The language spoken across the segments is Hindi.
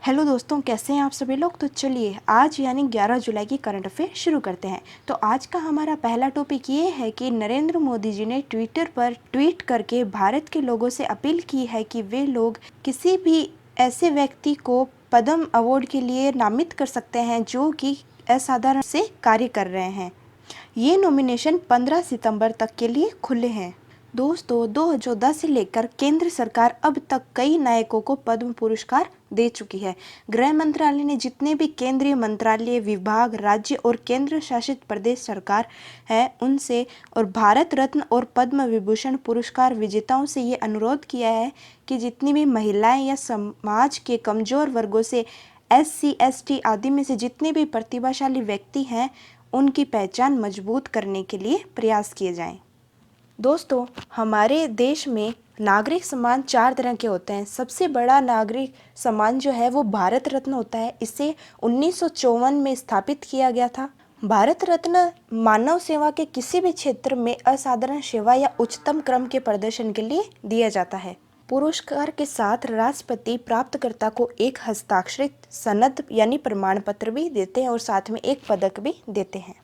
हेलो दोस्तों, कैसे हैं आप सभी लोग। तो चलिए आज यानी 11 जुलाई की करंट अफेयर शुरू करते हैं। तो आज का हमारा पहला टॉपिक ये है कि नरेंद्र मोदी जी ने ट्विटर पर ट्वीट करके भारत के लोगों से अपील की है कि वे लोग किसी भी ऐसे व्यक्ति को पद्म अवार्ड के लिए नामित कर सकते हैं जो कि असाधारण से कार्य कर रहे हैं। ये नॉमिनेशन 15 सितंबर तक के लिए खुले हैं। दोस्तों, 2010 से लेकर केंद्र सरकार अब तक कई नायकों को पद्म पुरस्कार दे चुकी है। गृह मंत्रालय ने जितने भी केंद्रीय मंत्रालय, विभाग, राज्य और केंद्र शासित प्रदेश सरकार है उनसे और भारत रत्न और पद्म विभूषण पुरस्कार विजेताओं से ये अनुरोध किया है कि जितनी भी महिलाएं या समाज के कमजोर वर्गों से SC ST आदि में से जितने भी प्रतिभाशाली व्यक्ति हैं उनकी पहचान मजबूत करने के लिए प्रयास किए जाएं। दोस्तों, हमारे देश में नागरिक सम्मान 4 तरह के होते हैं। सबसे बड़ा नागरिक सम्मान जो है वो भारत रत्न होता है। इसे 1954 में स्थापित किया गया था। भारत रत्न मानव सेवा के किसी भी क्षेत्र में असाधारण सेवा या उच्चतम क्रम के प्रदर्शन के लिए दिया जाता है। पुरस्कार के साथ राष्ट्रपति प्राप्तकर्ता को एक हस्ताक्षरित सनद यानी प्रमाण पत्र भी देते हैं और साथ में एक पदक भी देते हैं।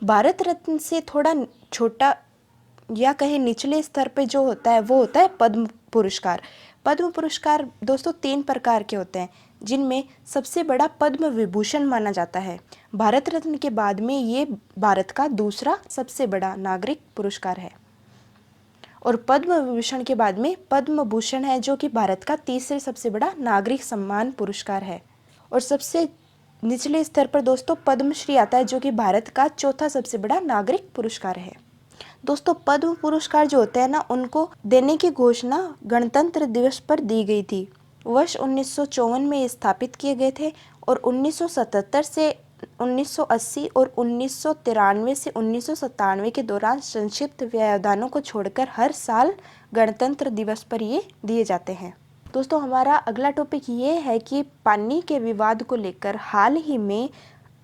भारत रत्न से थोड़ा छोटा या कहे निचले स्तर पे जो होता है वो होता है पद्म पुरस्कार। पद्म पुरस्कार दोस्तों 3 प्रकार के होते हैं, जिनमें सबसे बड़ा पद्म विभूषण माना जाता है। भारत रत्न के बाद में ये भारत का दूसरा सबसे बड़ा नागरिक पुरस्कार है और पद्म विभूषण के बाद में पद्म भूषण है जो कि भारत का तीसरे सबसे बड़ा नागरिक सम्मान पुरस्कार है। और सबसे निचले स्तर पर दोस्तों पद्मश्री आता है जो कि भारत का चौथा सबसे बड़ा नागरिक पुरस्कार है। दोस्तों, पद्म पुरस्कार जो होते हैं ना उनको देने की घोषणा गणतंत्र दिवस पर दी गई थी। वर्ष 1954 में स्थापित किए गए थे और 1977 से 1980 और 1993 से 1997 के दौरान संक्षिप्त व्यवधानों को छोड़कर हर साल गणतंत्र दिवस पर ये दिए जाते हैं। दोस्तों, हमारा अगला टॉपिक ये है कि पानी के विवाद को लेकर हाल ही में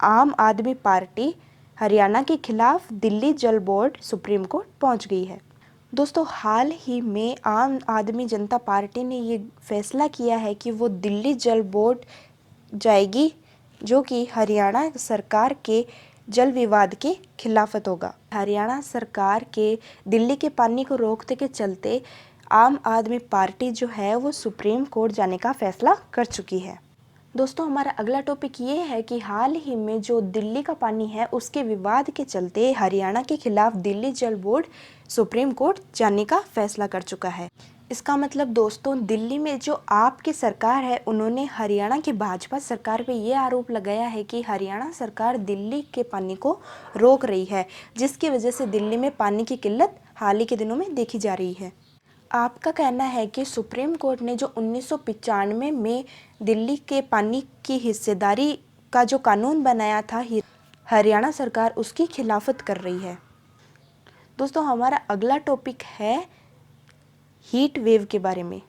आम आदमी पार्टी हरियाणा के खिलाफ दिल्ली जल बोर्ड सुप्रीम कोर्ट पहुंच गई है। दोस्तों, हाल ही में आम आदमी जनता पार्टी ने ये फैसला किया है कि वो दिल्ली जल बोर्ड जाएगी जो कि हरियाणा सरकार के जल विवाद के खिलाफत होगा। हरियाणा सरकार के दिल्ली के पानी को रोकने के चलते आम आदमी पार्टी जो है वो सुप्रीम कोर्ट जाने का फैसला कर चुकी है। दोस्तों, हमारा अगला टॉपिक ये है कि हाल ही में जो दिल्ली का पानी है उसके विवाद के चलते हरियाणा के खिलाफ दिल्ली जल बोर्ड सुप्रीम कोर्ट जाने का फैसला कर चुका है। इसका मतलब दोस्तों, दिल्ली में जो आपकी सरकार है उन्होंने हरियाणा की भाजपा सरकार पे ये आरोप लगाया है कि हरियाणा सरकार दिल्ली के पानी को रोक रही है, जिसकी वजह से दिल्ली में पानी की किल्लत हाल ही के दिनों में देखी जा रही है। आपका कहना है कि सुप्रीम कोर्ट ने जो 1995 में दिल्ली के पानी की हिस्सेदारी का जो कानून बनाया था, हरियाणा सरकार उसकी खिलाफत कर रही है। दोस्तों, हमारा अगला टॉपिक है हीट वेव के बारे में।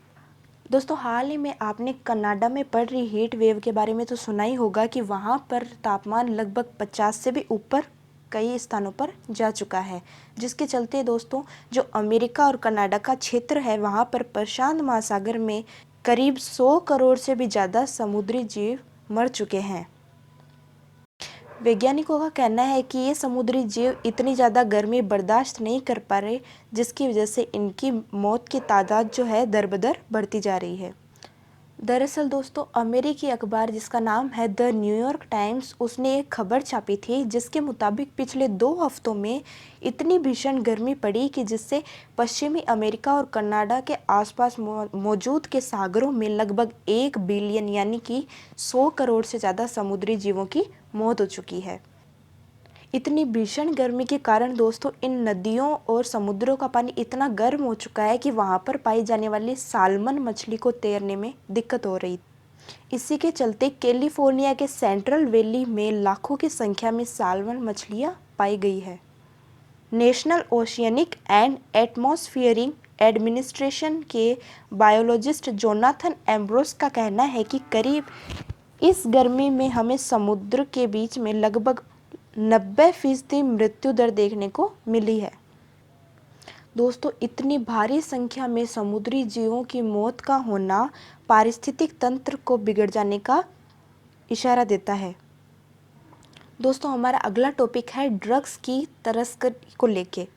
दोस्तों, हाल ही में आपने कनाडा में पड़ रही हीट वेव के बारे में तो सुना ही होगा कि वहाँ पर तापमान लगभग 50 से भी ऊपर कई स्थानों पर जा चुका है, जिसके चलते दोस्तों जो अमेरिका और कनाडा का क्षेत्र है वहाँ पर प्रशांत महासागर में करीब 100 करोड़ से भी ज़्यादा समुद्री जीव मर चुके हैं। वैज्ञानिकों का कहना है कि ये समुद्री जीव इतनी ज़्यादा गर्मी बर्दाश्त नहीं कर पा रहे, जिसकी वजह से इनकी मौत की तादाद जो है दर बदर बढ़ती जा रही है। दरअसल दोस्तों, अमेरिकी अखबार जिसका नाम है द न्यूयॉर्क टाइम्स, उसने एक खबर छापी थी जिसके मुताबिक पिछले 2 हफ्तों में इतनी भीषण गर्मी पड़ी कि जिससे पश्चिमी अमेरिका और कनाडा के आसपास मौजूद के सागरों में लगभग 1 बिलियन यानी कि 100 करोड़ से ज़्यादा समुद्री जीवों की मौत हो चुकी है। इतनी भीषण गर्मी के कारण दोस्तों इन नदियों और समुद्रों का पानी इतना गर्म हो चुका है कि वहाँ पर पाई जाने वाली साल्मन मछली को तैरने में दिक्कत हो रही। इसी के चलते कैलिफोर्निया के सेंट्रल वैली में लाखों की संख्या में साल्मन मछलियाँ पाई गई है। National oceanic and atmospheric administration के बायोलॉजिस्ट जोनाथन एम्ब्रोस का कहना है कि करीब इस गर्मी में हमें समुद्र के बीच में लगभग 90% मृत्यु दर देखने को मिली है। दोस्तों इतनी भारी संख्या में समुद्री जीवों की मौत का होना पारिस्थितिक तंत्र को बिगड़ जाने का इशारा देता है। दोस्तों हमारा अगला टॉपिक है ड्रग्स की तस्करी को लेके।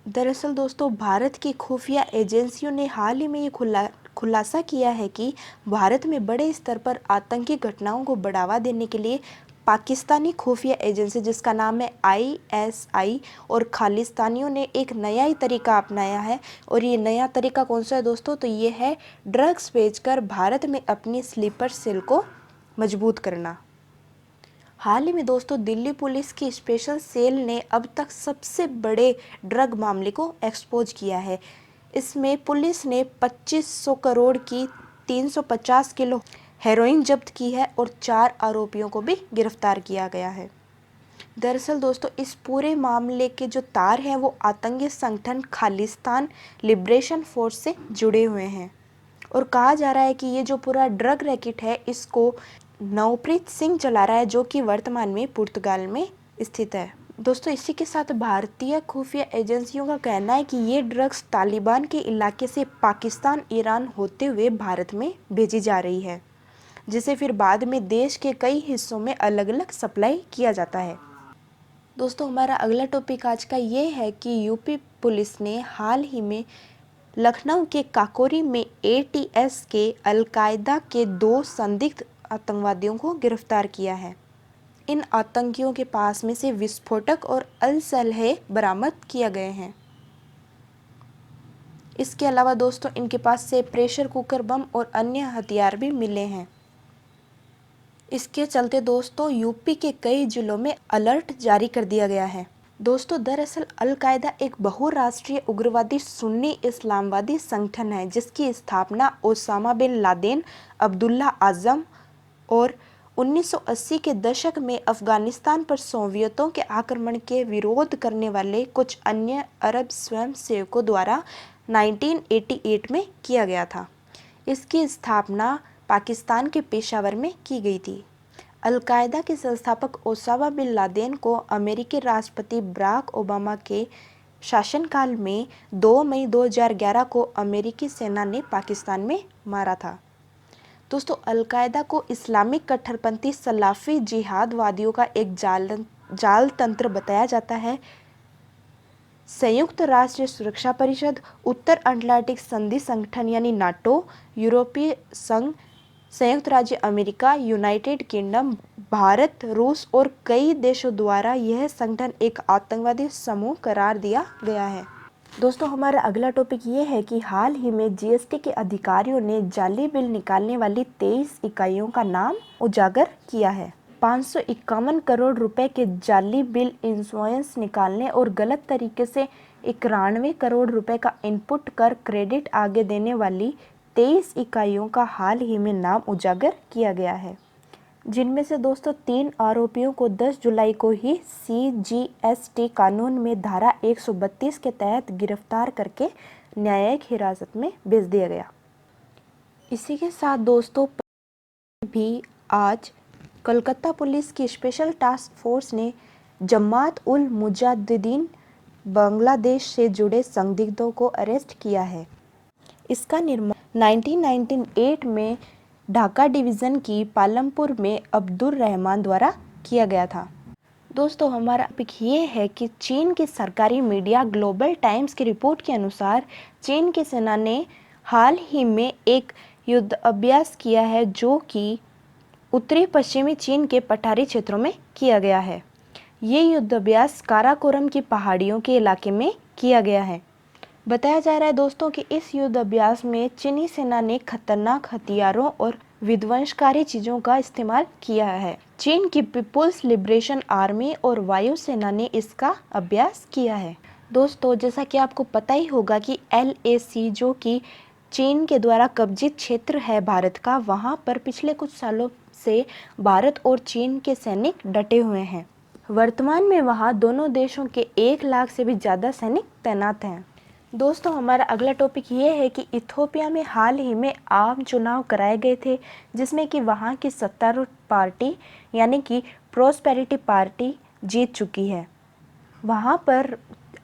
दरअसल दोस्तों भारत की खुफिया एजेंसियों ने हाल ही में ये खुलासा किया है कि भारत में बड़े स्तर पर आतंकी घटनाओं को बढ़ावा देने के लिए पाकिस्तानी खुफिया एजेंसी जिसका नाम है ISI और खालिस्तानियों ने एक नया ही तरीका अपनाया है। और ये नया तरीका कौन सा है दोस्तों? तो ये है ड्रग्स बेचकर भारत में अपनी स्लीपर सेल को मजबूत करना। हाल ही में दोस्तों दिल्ली पुलिस की स्पेशल सेल ने अब तक सबसे बड़े ड्रग मामले को एक्सपोज किया है। इसमें पुलिस ने 2500 करोड़ की 350 किलो हेरोइन जब्त की है और 4 आरोपियों को भी गिरफ्तार किया गया है। दरअसल दोस्तों इस पूरे मामले के जो तार हैं वो आतंकी संगठन खालिस्तान लिबरेशन फोर्स से जुड़े हुए हैं और कहा जा रहा है कि ये जो पूरा ड्रग रैकेट है इसको नवप्रीत सिंह चला रहा है जो कि वर्तमान में पुर्तगाल में स्थित है। दोस्तों इसी के साथ भारतीय खुफिया एजेंसियों का कहना है कि ये ड्रग्स तालिबान के इलाके से पाकिस्तान ईरान होते हुए भारत में भेजी जा रही है जिसे फिर बाद में देश के कई हिस्सों में अलग अलग सप्लाई किया जाता है। दोस्तों हमारा अगला टॉपिक आज का ये है कि यूपी पुलिस ने हाल ही में लखनऊ के काकोरी में ATS के अलकायदा के 2 संदिग्ध आतंकवादियों को गिरफ्तार किया है। इन आतंकियों के पास में से विस्फोटक और असलहे बरामद किए गए हैं। इसके अलावा दोस्तों इनके पास से प्रेशर कुकर बम और अन्य हथियार भी मिले हैं। इसके चलते दोस्तों यूपी के कई जिलों में अलर्ट जारी कर दिया गया है। दोस्तों दरअसल अलकायदा एक बहुराष्ट्रीय उग्रवादी सुन्नी इस्लामवादी संगठन है जिसकी स्थापना Osama bin Laden, Abdullah Azam और 1980 के दशक में अफगानिस्तान पर सोवियतों के आक्रमण के विरोध करने वाले कुछ अन्य अरब स्वयंसेवकों द्वारा 1988 में किया गया था। इसकी स्थापना पाकिस्तान के पेशावर में की गई थी। अलकायदा के संस्थापक ओसामा बिन लादेन को अमेरिकी राष्ट्रपति बराक ओबामा के शासनकाल में 2 मई 2011 को अमेरिकी सेना ने पाकिस्तान में मारा था। दोस्तों अलकायदा को इस्लामिक कट्टरपंथी सलाफी जिहादवादियों का एक जाल तंत्र बताया जाता है। संयुक्त राष्ट्र सुरक्षा परिषद, उत्तर अटलांटिक संधि संगठन यानी नाटो, यूरोपीय संघ, संयुक्त राज्य अमेरिका, यूनाइटेड किंगडम, भारत, रूस और कई देशों द्वारा यह संगठन एक आतंकवादी समूह करार दिया गया है। दोस्तों हमारा अगला टॉपिक ये है कि हाल ही में GST के अधिकारियों ने जाली बिल निकालने वाली 23 इकाइयों का नाम उजागर किया है। 551 करोड़ रुपए के जाली बिल इंश्योरेंस निकालने और गलत तरीके से 91 करोड़ रुपए का इनपुट कर क्रेडिट आगे देने वाली 23 इकाइयों का हाल ही में नाम उजागर किया गया है, जिनमें से दोस्तों 3 आरोपियों को 10 जुलाई को ही CGST कानून में धारा 132 के तहत गिरफ्तार करके न्यायिक हिरासत में भेज दिया गया। इसी के साथ दोस्तों भी आज कोलकाता पुलिस की स्पेशल टास्क फोर्स ने जमात उल मुजाहिदीन बांग्लादेश से जुड़े संदिग्धों को अरेस्ट किया है। इसका निर्माण 1998 में ढाका डिवीज़न की पालमपुर में अब्दुल रहमान द्वारा किया गया था। दोस्तों हमारा टॉपिक ये है कि चीन की सरकारी मीडिया ग्लोबल टाइम्स की रिपोर्ट के अनुसार चीन की सेना ने हाल ही में एक युद्ध अभ्यास किया है जो कि उत्तरी पश्चिमी चीन के पठारी क्षेत्रों में किया गया है। ये युद्ध अभ्यास काराकोरम की पहाड़ियों के इलाके में किया गया है। बताया जा रहा है दोस्तों कि इस युद्ध अभ्यास में चीनी सेना ने खतरनाक हथियारों और विध्वंसकारी चीज़ों का इस्तेमाल किया है। चीन की पीपुल्स लिबरेशन आर्मी और वायुसेना ने इसका अभ्यास किया है। दोस्तों जैसा कि आपको पता ही होगा कि LAC जो कि चीन के द्वारा कब्जित क्षेत्र है भारत का, वहाँ पर पिछले कुछ सालों से भारत और चीन के सैनिक डटे हुए हैं। वर्तमान में वहाँ दोनों देशों के 1 लाख से भी ज़्यादा सैनिक तैनात हैं। दोस्तों हमारा अगला टॉपिक ये है कि इथियोपिया में हाल ही में आम चुनाव कराए गए थे जिसमें कि वहाँ की सत्तारूढ़ पार्टी यानी कि प्रोस्पेरिटी पार्टी जीत चुकी है। वहाँ पर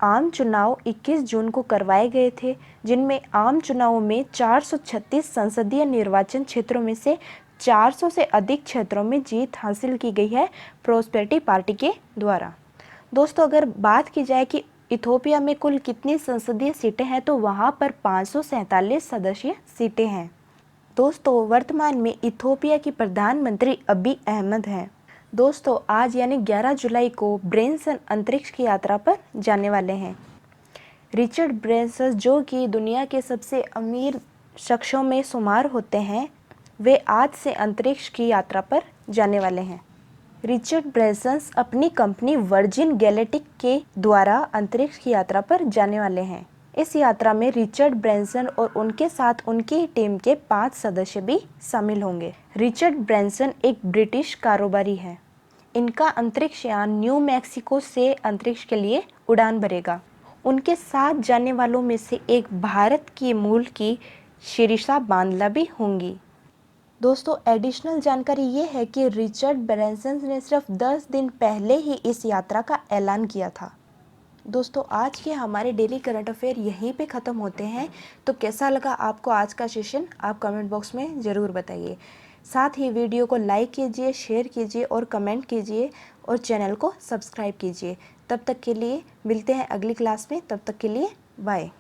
आम चुनाव 21 जून को करवाए गए थे, जिनमें आम चुनावों में 436 संसदीय निर्वाचन क्षेत्रों में से 400 से अधिक क्षेत्रों में जीत हासिल की गई है प्रॉस्पेरिटी पार्टी के द्वारा। दोस्तों, अगर बात की जाए कि इथोपिया में कुल कितनी संसदीय सीटें हैं, तो वहाँ पर 547 सदस्यीय सीटें हैं। दोस्तों, वर्तमान में इथोपिया की प्रधानमंत्री अबी अहमद हैं। दोस्तों, आज यानी 11 जुलाई को ब्रेंसन अंतरिक्ष की यात्रा पर जाने वाले हैं। रिचर्ड ब्रेंसन, जो कि दुनिया के सबसे अमीर शख्सों में शुमार होते हैं, वे आज से अंतरिक्ष की यात्रा पर जाने वाले हैं। रिचर्ड ब्रेंसन अपनी कंपनी वर्जिन गैलेक्टिक के द्वारा अंतरिक्ष की यात्रा पर जाने वाले हैं। इस यात्रा में रिचर्ड ब्रेंसन और उनके साथ उनकी टीम के 5 सदस्य भी शामिल होंगे। रिचर्ड ब्रेंसन एक ब्रिटिश कारोबारी है। इनका अंतरिक्ष यान न्यू मैक्सिको से अंतरिक्ष के लिए उड़ान भरेगा। उनके साथ जाने वालों में से एक भारत की मूल की शिरीषा बांदला भी होंगी। दोस्तों, एडिशनल जानकारी ये है कि रिचर्ड ब्रेंसन ने सिर्फ 10 दिन पहले ही इस यात्रा का ऐलान किया था। दोस्तों, आज के हमारे डेली करंट अफेयर यहीं पे ख़त्म होते हैं। तो कैसा लगा आपको आज का सेशन, आप कमेंट बॉक्स में ज़रूर बताइए। साथ ही वीडियो को लाइक कीजिए, शेयर कीजिए और कमेंट कीजिए और चैनल को सब्सक्राइब कीजिए। तब तक के लिए मिलते हैं अगली क्लास में। तब तक के लिए बाय।